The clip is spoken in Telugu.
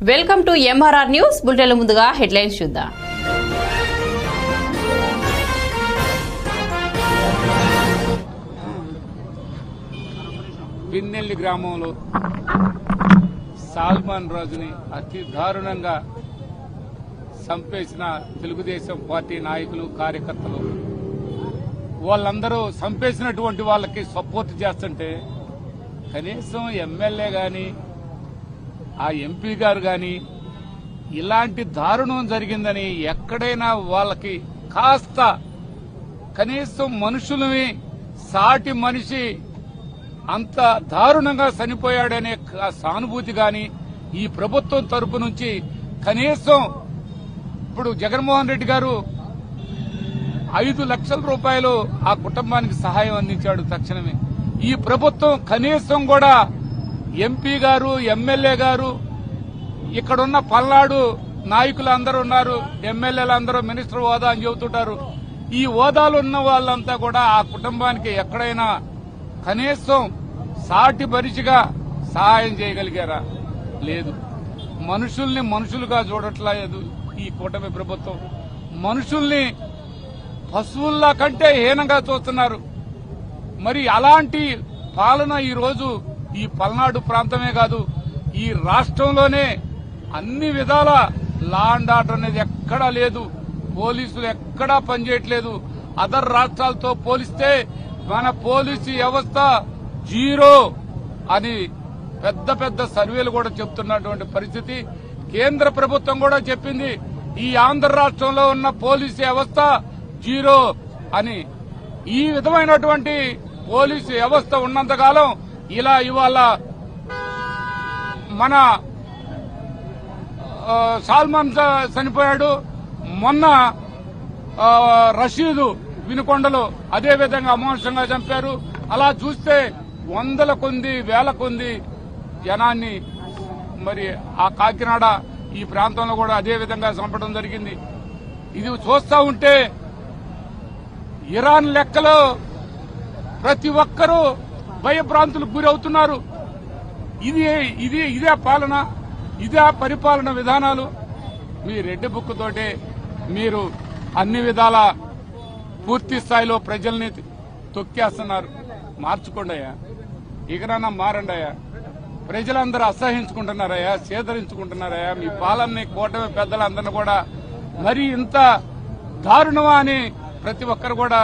వెల్కమ్ టు ఎంఆర్ఆర్ న్యూస్ బులెటిన్ల ముందుగా హెడ్లైన్స్ చూద్దాం. పిన్నెల్లి గ్రామంలో సాల్మాన్ రాజుని అతి దారుణంగా చంపేసిన తెలుగుదేశం పార్టీ నాయకులు కార్యకర్తలు వాళ్ళందరూ చంపేసినటువంటి వాళ్ళకి సపోర్ట్ చేస్తుంటే కనీసం ఎమ్మెల్యే గాని ఆ ఎంపీ గారు గాని ఇలాంటి దారుణం జరిగిందని ఎక్కడైనా వాళ్ళకి కాస్త కనీసం మనుషులని సాటి మనిషి అంత దారుణంగా చనిపోయాడనే సానుభూతి గాని ఈ ప్రభుత్వం తరపు నుంచి కనీసం ఇప్పుడు జగన్మోహన్ రెడ్డి గారు 5 లక్షల రూపాయలు ఆ కుటుంబానికి సహాయం అందించాడు తక్షణమే. ఈ ప్రభుత్వం కనీసం కూడా ఎంపీ గారు ఎమ్మెల్యే గారు ఇక్కడున్న పల్నాడు నాయకులు అందరూ ఉన్నారు, ఎమ్మెల్యేలు అందరూ మినిస్టర్ హోదా అని చెబుతుంటారు. ఈ హోదాలు ఉన్న వాళ్ళంతా కూడా ఆ కుటుంబానికి ఎక్కడైనా కనీసం సాటి మనిషిగా సహాయం చేయగలిగారా? లేదు. మనుషుల్ని మనుషులుగా చూడట్లేదు ఈ కూటమి ప్రభుత్వం. మనుషుల్ని పశువుల్లా కంటే హీనంగా చూస్తున్నారు. మరి అలాంటి పాలన ఈ రోజు ఈ పల్నాడు ప్రాంతమే కాదు ఈ రాష్ట్రంలోనే అన్ని విధాల లా అండ్ ఆర్డర్ అనేది ఎక్కడా లేదు. పోలీసులు ఎక్కడా పనిచేయట్లేదు. అదర్ రాష్ట్రాలతో పోలిస్తే మన పోలీసు వ్యవస్థ జీరో అని పెద్ద పెద్ద సర్వేలు కూడా చెప్తున్నటువంటి పరిస్థితి. కేంద్ర ప్రభుత్వం కూడా చెప్పింది ఈ ఆంధ్ర రాష్ట్రంలో ఉన్న పోలీసు వ్యవస్థ జీరో అని. ఈ విధమైనటువంటి పోలీసు వ్యవస్థ ఉన్నంతకాలం ఇలా ఇవాళ మన సాల్మాన్ చనిపోయాడు, మొన్న రషీదు వినుకొండలో అదేవిధంగా అమానుషంగా చంపారు. అలా చూస్తే వందల కొద్ది వేల కొద్ది జనాన్ని మరి ఆ కాకినాడ ఈ ప్రాంతంలో కూడా అదేవిధంగా చంపడం జరిగింది. ఇది చూస్తా ఉంటే ఇరాన్ లెక్కలో ప్రతి ఒక్కరూ భయభ్రాంతులకు గురవుతున్నారు. ఇదే పాలన, ఇదే పరిపాలన విధానాలు. మీ రెడ్డి బుక్ తోటే మీరు అన్ని విధాల పూర్తి స్థాయిలో ప్రజల్ని తొక్కేస్తున్నారు. మార్చుకోండియా, ఇకనన్నా మారండియా. ప్రజలందరూ అసహించుకుంటున్నారయ్యా, సేదరించుకుంటున్నారయ్యా. మీ పాలనని కూటమి పెద్దలందరినీ కూడా మరి ఇంత దారుణమా అని ప్రతి ఒక్కరు కూడా